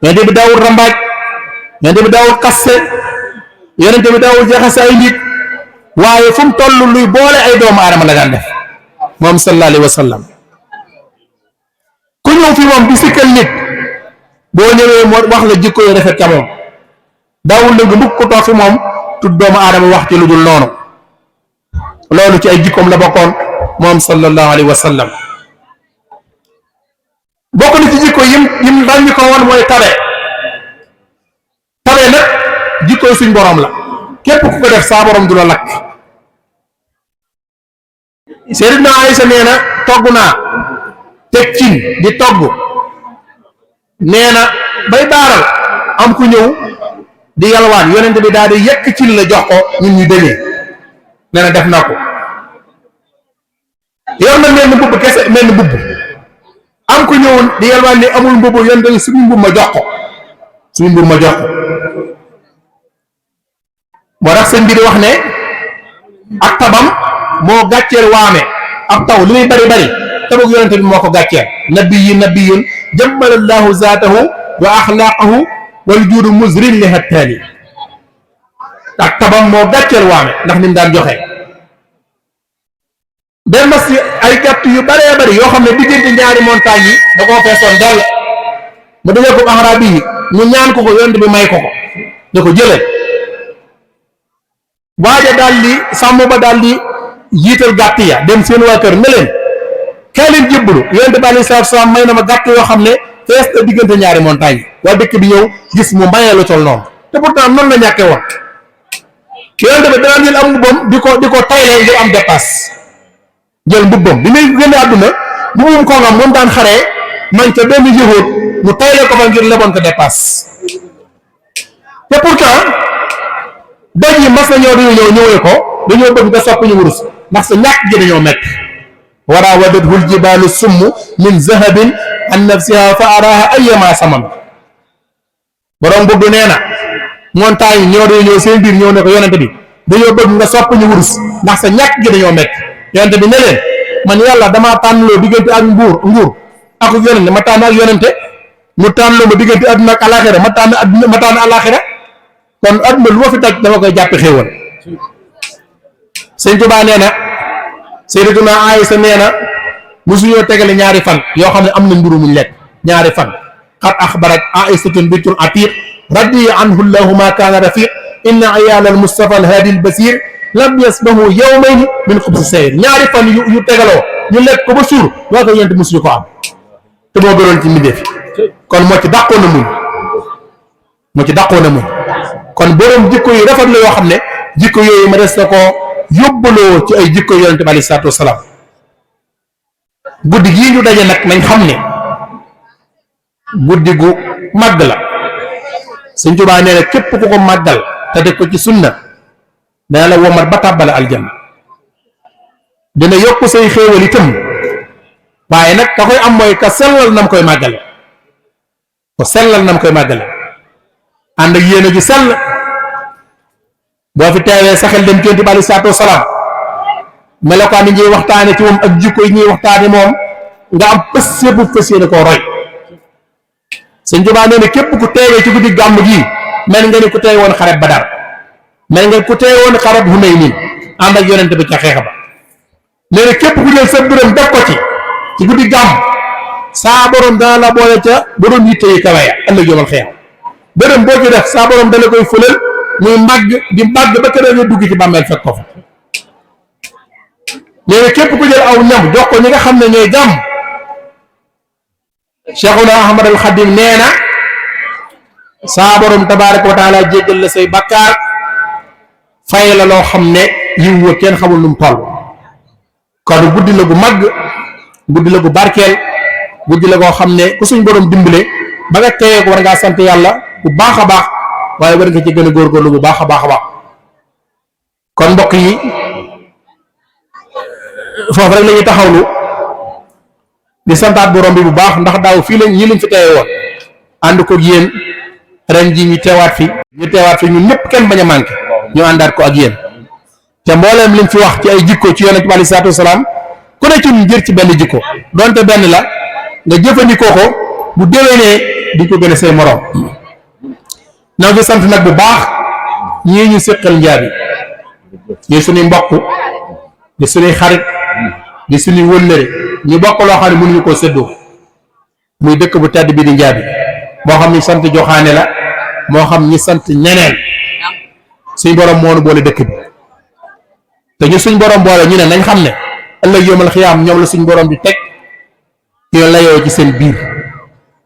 yonent bi daawul rambaaj yonent bi daawul kasse yonent bi daawul jaxase ay nit waaye fu mu toll luy boole ay doomu aadama la daan def moom sallallahu alayhi wa sallam ku ñëw fi moom di sikkal nit boo ñëwee moo wax la jikko yu rafet ca moom daawul dëgg mbukk ko toog fi moom tudd doomu aadama wax ci lu dul noonu loolu ci ay jikkoom la bokkoon moom sallallahu alayhi wa sallam bokk na ci jikko yim ràññi ko woon mooy tabe nag jikkoy suñ borom la képp ku ko def saa borom du la lakk Sayyidina Aysa nee na togg naa teg cin di togg nee na bay baaral am ku ñëw di yalwaan yonent bi daal di yekk cin la jox ko ñun ñu dëñee nee na def na ko yor na mel ni mbubb kese mel ni mbubb am ku ñëw di yalwaan ni amul mbubb yonent bi suñu mbubb ma jox ko moo tax sëñ bi di wax ne ak tabam moo gàcceel waame ak taw li muy bari bari tabug yonente bi moo ko gàcceel nabiyun jammalallahu zaatahu wa axlaaqahu wal juudu muzrin li hattaani ak tabam moo gàcceel waame ndax ni mu daan joxe dem si ay gàtt yu baree bari yoo xam ne diggante ñaari montagne yi da koo feesoon dell mu dajee ko axaraab yi ñu ñaan ko yonente bi may ko da ko jëlee waaja daal di sàmm ba daal di jiital gàtt ya dem seen waa kër ne leen kay leen jébbalu yonent bi aleyhi salaatu salaam may na ma gàtt yoo xam ne fees na diggante ñaari montagne waa dëkk bi ñëw gis mu mayee lu tol noonu te pourtant noonu la ñàkkee woon yonent bi dana jël am mbubbam di ko taylee ngir am dépasse jël mbubbam bi muy génne àdduna mbubbum kongam moom daan xaree man ca benn yëhoot mu taylee ko fa ngir leboon ko dépasse te pourtant doj yi mas na ñëwee ko dañoo bëgg nga soppi ñu wurus ndax sa ñàkk gi dañoo mett waraawadathu ljibaalu summu min zahabin an nafsiha fa araha ayyama samam borom bëgg nee na montagne ñëw seen biir ñëw ne ko yonente bi dañoo bëgg nga soppi ñu wurus ndax sa ñàkk gi dañoo mett yonente bi ne leen man yàlla damaa tànnloo diggante ak nguur ak yonente ma tànn ak yonente mu tànnloo ma diggante àdduna ak alaxira ma tànn alaxira kon adduna lu ma fi daj dama koy jàppe xéewal sëñ Tuubaa nee na Sayyidatuna Aysa nee na musuñoo tegale ñaari fan yoo xam ne am na mburu muñ lekk ñaari fan qad axbarat Aysatun bintul Atiq radiya anhu llahu ma kaana rafiq inna ayaala al-Mustafa al-Hadi al-Basir lam yasbahu yawmayni min xubsi sayr ñaari fan yu tegaloo ñu lekk ko ba suur waa ko yonent musuñu ko am te moo gënoon ci mbindeef kon moo ci dàqoon na muñ kon borom jikko yi rafet la yoo xam ne jikko yooyu ma des na ko yóbbaloo ci ay jikko yonente bi aleyhi salaatu wasalaam guddi gii ñu daje nag nañ xam ne guddi gu màgg la Sëñ Tuubaa nee na képp ku ko màggal te def ko ci sunna dana la womat ba tàbbale aljanna dina yokk say xéewal itam waaye nag ka koy am mooy ka sellal nam koy màggale ànd ak yéene ju sell boo fi teewee saxel dem ci yonent bi aleyhi salaatu wasalaam melokaan yi ñuy waxtaane ci moom ak jikko yi ñuy waxtaane moom nga am pësse bu fas yéene koo roy Sëñ Tuubaa nee na képp ku teewee ci guddi gàmm gii mel nga ni ku teewe woon xareb Badar mel nga ku teewe woon xareb Hunaynin ànd ak yonent bi ca xeex ba nee na képp ku jël sa dërëm def ko ci guddi gàmm saa borom dana la boole ca borom yitte yi kawe ya ëllëg yomal xeex dërëm boo ci def saa borom dala koy fëlal muy màgg di màgg ba kër nga dugg ci bàmmeel fekk ko fa nee na képp ku jël aw ñam jox ko ñi nga xam ne ñooy jàmm Cheikhuna Ahmad al Khadim nee na saa borom tabaaraka wa taala jéggal la say bakkaar fay la loo xam ne yiw wa kenn xamul nu mu toll kon guddi la gu màgg guddi la gu barkeel guddi la goo xam ne ku suñ borom dimbale ba nga teewee ko war ngaa sant yàlla bu baax a baax waaye war nga ci gën a góorgóorlu bu baax a baax a baax kon mbokk yi foofu rek la ñuy taxawlu di santaat borom bi bu baax ndax daaw fii lañ ñi lañ fi teewee woon ànd ko ak yéen ren ji ñu teewaat fi ñun ñëpp kenn bañ a manqué ñu àndaat ko ak yéen te mbooleem liñ fi wax ci ay jikko ci yonent bi aleyhi salaatu wasalaam ku ne ci jër ci benn jikko donte benn la nga jëfandikoo ko bu déwénee di ko gën a say morom ñoo ngi sant nag bu baax ñii ñu séqal njaabi ñuy suñuy mbokk di suñuy xarit di suñuy wëllëre ñu bokk loo xam ne mënuñu koo séddoo muy dëkk bu tedd bi di njaabi moo xam ñi sant joxaane la moo xam ñi sant ñeneen suñ borom moo nu boole dëkk bi te ñu suñ borom boole ñu ne nañ xam ne ëllëg yawmal xiyaam ñoom la suñ borom di teg ñu layoo ci seen biir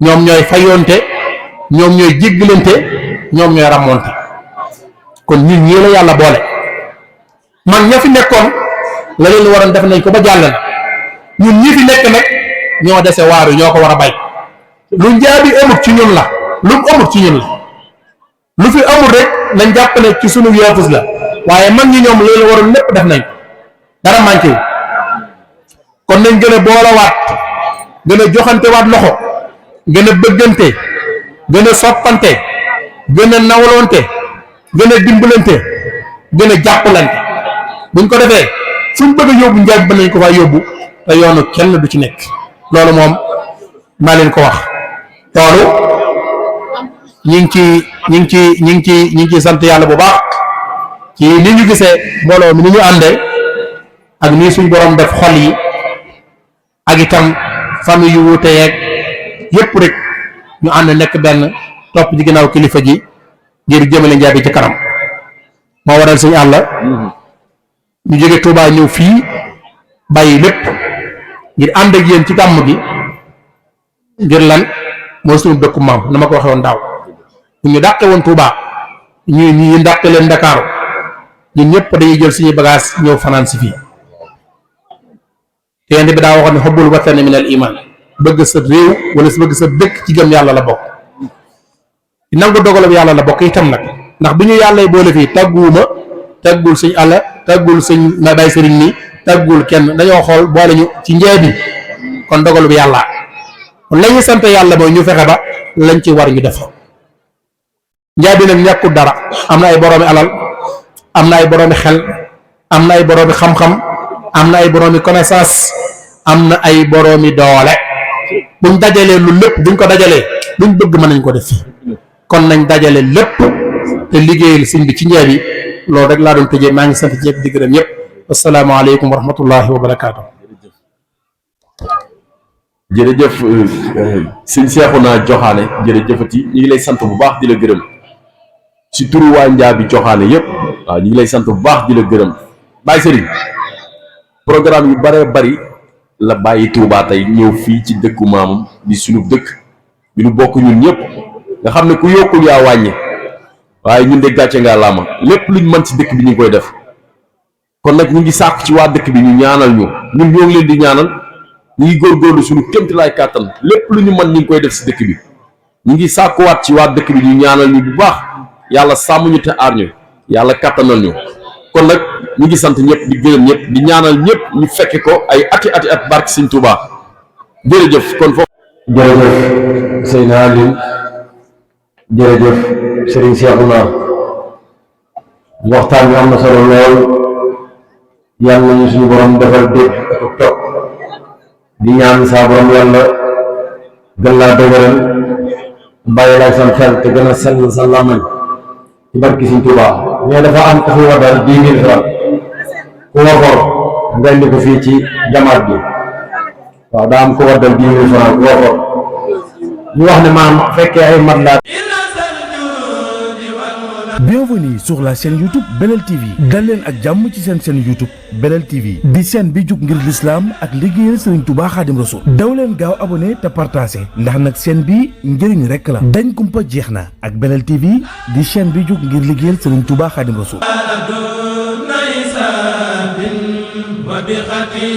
ñoom ñooy fayoonte ñoom ñooy jéggalante ñoom ñooy ramonte kon ñun ñii la yàlla boole man ña fi nekkoon la leen waroon def nañ ko ba jàll na ñun ñi fi nekk nag ñoo dese waaru ñoo ko war a bay lu njaabi amut ci ñun la lu mu amut ci ñun la lu fi amul rek nañ jàpp ne ci sunu yoofus la waaye man ñi ñoom loolu waroon lépp def nañ dara manqué wu kon nañ gën a boolawaat gën a joxante waat loxo gën a bëggante gën a soppante gën a nawlonte gën a dimbalante gën a jàppalante buñ ko defee fuñ bëgg a yóbbu njaaj ba nañ ko faa yóbbu te yoonu kenn du ci nekk loolu moom maa leen ko wax loolu ñi ngi ci sant yàlla bu baax ci ni ñu gisee mbooloo mi ni ñu àndee ak nii suñ borom def xol yi ak itam famille yu wuute yeeg yépp rek ñu ànd nekk benn topp ci ginnaaw kilifa ji ngir jëmale njaabi ci kanam moo waral suñu àll ñu jóge Touba ñëw fii bàyyi lépp ngir ànd ak yéen ci gàmm gi ngir lan mooy suñu dëkku maam na ma ko waxee woon daaw ñu dàqe woon Touba ñu dàqe leen Ndakaaru ñun ñëpp dañuy jël suñuy bagage ñëw fanaan si fii te bi daa waxoon ne xubbul watani min al iman bëgg sa réew wala si bëgg sa dëkk ci gëm yàlla la bokk nangu dogalab yàlla la bokk itam nag ndax bu ñu yàlla boole fii tàgguwuma tàggul suñ àlla tàggul suñ ma bay sëriñ ni tàggul kenn dañoo xool boole ñu ci njaabi kon dogalub yàlla kon la ñuy sant yàlla mooy ñu fexe ba lañ ci war ñu def njaabi nag ñàkkul dara am na ay boroomi alal am na ay boroomi xel am na ay boroomi xam-xam am na ay boroomi connaissance am na ay boroomi doole buñ dajalee lu lépp buñ ko dajalee luñ bëgg mën nañ ko def fii kon nañ dajale lépp te liggéeyal sëñ bi ci njaabi loolu rek laa doon tëjee maa ngi sant ñëpp di gërëm ñëpp asalaamaaleykum wa rahmatullahi wa barakaatu. jërëjëf sëñ Seexuna Joxaane jërëjëfati ñu ngi lay sant bu baax di la gërëm si turu waa njaabi Joxaane yëpp waaw ñu ngi lay sant bu baax di la gërëm Baye Serigne programme yu bare bari la bàyyi Touba tey ñëw fii ci dëkku maamam di sunu dëkk bi nu bokk ñun ñëpp nga xam ne ku yokkul yaa wàññi waaye ñun de gàcce ngaa laama lépp luñ mën ci dëkk bi ñu ngi koy def kon nag ñu ngi sàkku ci waa dëkk bi ñu ñaanal ñu ñun ñoo ngi leen di ñaanal ñu ngi góorgóorlu suñu kéemtalaay kàttan lépp lu ñu mën ñu ngi koy def si dëkk bi ñu ngi sàkkuwaat ci waa dëkk bi ñu ñaanal ñu bu baax yàlla sàmm ñu te aar ñu yàlla kàttanal ñu kon nag ñu ngi sant ñëpp di gërëm ñëpp di ñaanal ñëpp ñu fekke ko ay ati at barke Sëñ Tuubaa jërëjëf kon foofu. jërëjëf Seydina Aliou jërëjëf Serigne Cheikhouna waxtaan bi am na solo lool yàlla nañu suñu borom defal dégg ak topp di ñaan saa borom yàlla gën laa dëgëral bàyyi laa sam xel te gën a sell sa làmmiñ ci barki Sëñ Tuubaa mais dafa am ku fi waddal 10 000 francs ku waxoon nga indi ko fii ci jamaat bi waaw daa am ku waddal 10 000 francs ku waxoon ñu wax ne maam fekkee ay mat laa Bienvenue sur la chaîne YouTube Belel TV dal leen ak jàmm ci seen chaîne YouTube Belel TV di chaîne bi jug ngir l'islam ak liggéeyal Serigne Touba Khadim Rassoul daw leen gaaw abonné te partagé ndax nag chaîne bi njëriñ rekk la dañ kumpa jeex na ak Belel TV di chaîne bi jug ngir liggéeyal Serigne Touba Khadim Rassoul وبخطي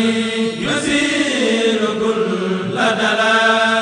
يسير كل دلال